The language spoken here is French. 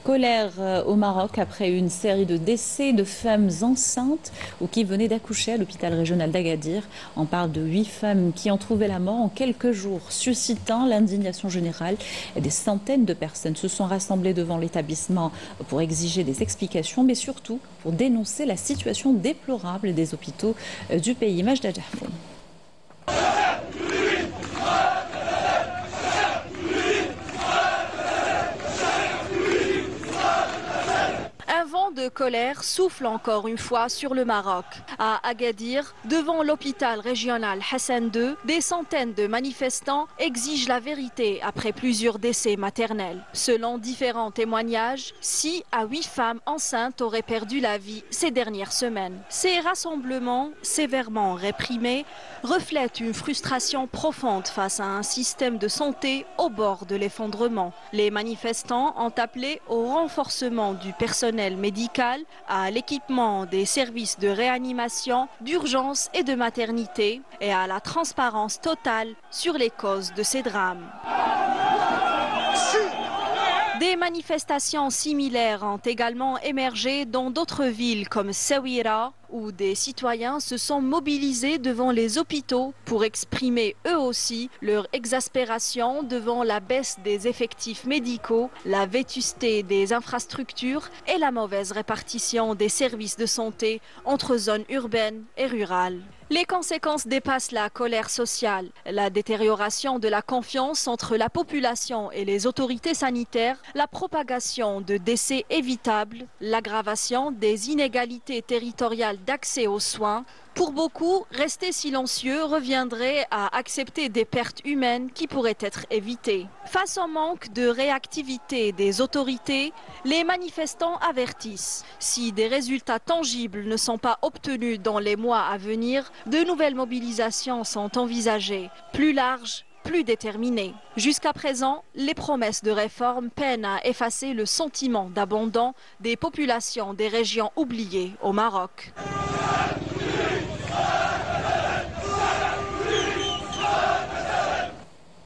Colère au Maroc après une série de décès de femmes enceintes ou qui venaient d'accoucher à l'hôpital régional d'Agadir. On parle de 8 femmes qui ont trouvé la mort en quelques jours, suscitant l'indignation générale. Et des centaines de personnes se sont rassemblées devant l'établissement pour exiger des explications, mais surtout pour dénoncer la situation déplorable des hôpitaux du pays. Majda Jahfoun. Un vent de colère souffle encore une fois sur le Maroc. À Agadir, devant l'hôpital régional Hassan II, des centaines de manifestants exigent la vérité après plusieurs décès maternels. Selon différents témoignages, 6 à 8 femmes enceintes auraient perdu la vie ces dernières semaines. Ces rassemblements, sévèrement réprimés, reflètent une frustration profonde face à un système de santé au bord de l'effondrement. Les manifestants ont appelé au renforcement du personnel médical, à l'équipement des services de réanimation, d'urgence et de maternité et à la transparence totale sur les causes de ces drames. Des manifestations similaires ont également émergé dans d'autres villes comme Sewira, où des citoyens se sont mobilisés devant les hôpitaux pour exprimer eux aussi leur exaspération devant la baisse des effectifs médicaux, la vétusté des infrastructures et la mauvaise répartition des services de santé entre zones urbaines et rurales. Les conséquences dépassent la colère sociale. La détérioration de la confiance entre la population et les autorités sanitaires, la propagation de décès évitables, l'aggravation des inégalités territoriales d'accès aux soins. Pour beaucoup, rester silencieux reviendrait à accepter des pertes humaines qui pourraient être évitées. Face au manque de réactivité des autorités, les manifestants avertissent. Si des résultats tangibles ne sont pas obtenus dans les mois à venir, de nouvelles mobilisations sont envisagées, plus larges, plus déterminées. Jusqu'à présent, les promesses de réforme peinent à effacer le sentiment d'abandon des populations des régions oubliées au Maroc.